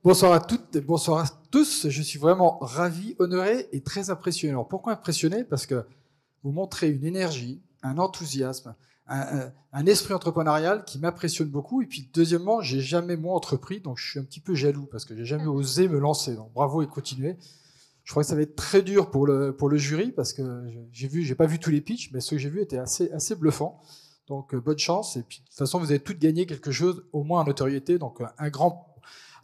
Bonsoir à toutes et bonsoir à tous. Je suis vraiment ravi, honoré et très impressionné. Alors pourquoi impressionné? Parce que vous montrez une énergie, un enthousiasme, un esprit entrepreneurial qui m'impressionne beaucoup. Et puis deuxièmement, j'ai jamais moi entrepris, donc je suis un petit peu jaloux parce que j'ai jamais osé me lancer. Donc bravo et continuez. Je crois que ça va être très dur pour le jury parce que j'ai pas vu tous les pitchs, mais ceux que j'ai vus étaient assez bluffants. Donc bonne chance. Et puis de toute façon, vous avez toutes gagné quelque chose, au moins en notoriété. Donc un grand.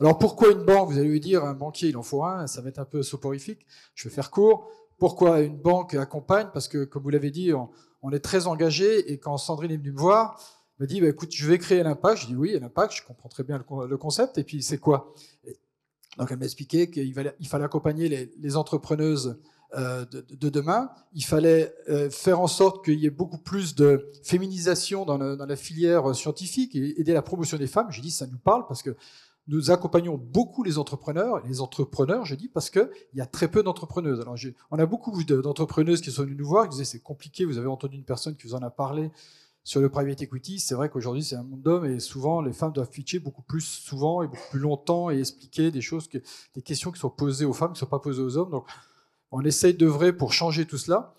Alors pourquoi une banque? Vous allez lui dire un banquier, il en faut un. Ça va être un peu soporifique. Je vais faire court. Pourquoi une banque accompagne? Parce que comme vous l'avez dit, on est très engagé. Et quand Sandrine est venue me voir, elle m'a dit bah, écoute, je vais créer l'Impact. Je dis oui, l'Impact. Je comprends très bien le concept. Et puis c'est quoi? Donc elle m'a expliqué qu'il fallait accompagner les entrepreneuses de demain. Il fallait faire en sorte qu'il y ait beaucoup plus de féminisation dans la filière scientifique et aider à la promotion des femmes. J'ai dit ça nous parle parce que nous accompagnons beaucoup les entrepreneurs. Les entrepreneurs, je dis, parce qu'il y a très peu d'entrepreneuses. Alors, on a beaucoup d'entrepreneuses qui sont venues nous voir, qui disaient c'est compliqué. Vous avez entendu une personne qui vous en a parlé sur le private equity. C'est vrai qu'aujourd'hui, c'est un monde d'hommes et souvent, les femmes doivent pitcher beaucoup plus souvent et beaucoup plus longtemps et expliquer des questions qui sont posées aux femmes, qui ne sont pas posées aux hommes. Donc, on essaye d'œuvrer pour changer tout cela.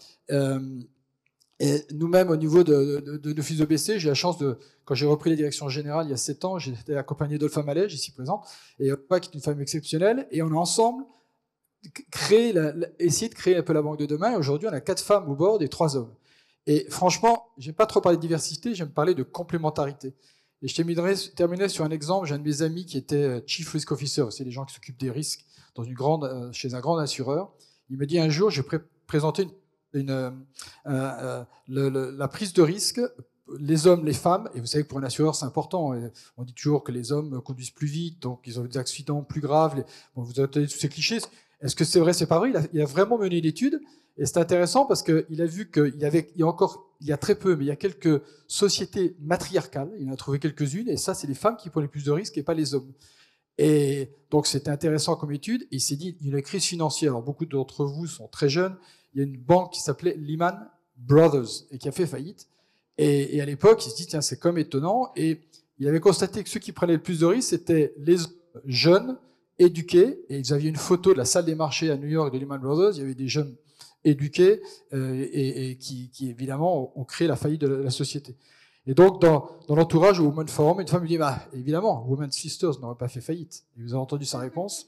Et nous-mêmes, au niveau de l'Office de BC, j'ai la chance quand j'ai repris la direction générale il y a 7 ans, j'ai été accompagné d'Olfa Malège, ici présente, et Olfa qui est une femme exceptionnelle, et on a ensemble essayé de créer un peu la banque de demain. Aujourd'hui, on a 4 femmes au bord et 3 hommes. Et franchement, j'aime pas trop parler de diversité, j'aime parler de complémentarité. Et je terminerai sur un exemple. J'ai un de mes amis qui était Chief Risk Officer, c'est les gens qui s'occupent des risques chez un grand assureur. Il me dit un jour, je vais présenter la prise de risque, les hommes, les femmes, et vous savez que pour un assureur, c'est important. On dit toujours que les hommes conduisent plus vite, donc ils ont des accidents plus graves. Bon, vous avez tous ces clichés. Est-ce que c'est vrai, c'est pas vrai? Il a vraiment mené une étude, et c'est intéressant parce qu'il a vu qu'il y a très peu, mais il y a quelques sociétés matriarcales, il en a trouvé quelques-unes, et ça, c'est les femmes qui prennent les plus de risques et pas les hommes. Et donc, c'était intéressant comme étude, et il s'est dit, il y a une crise financière. Alors, beaucoup d'entre vous sont très jeunes. Il y a une banque qui s'appelait Lehman Brothers et qui a fait faillite. Et à l'époque, il se dit, tiens, c'est comme étonnant. Et il avait constaté que ceux qui prenaient le plus de risques, c'était les jeunes, éduqués. Et ils avaient une photo de la salle des marchés à New York de Lehman Brothers. Il y avait des jeunes éduqués et qui, évidemment, ont créé la faillite de la société. Et donc, dans l'entourage au Women Forum, une femme lui dit, bah, évidemment, Women's Sisters n'auraient pas fait faillite. Et vous avez entendu sa réponse?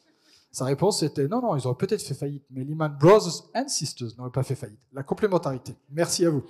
Sa réponse était, non, ils auraient peut-être fait faillite, mais Lehman Brothers and Sisters n'auraient pas fait faillite. La complémentarité. Merci à vous.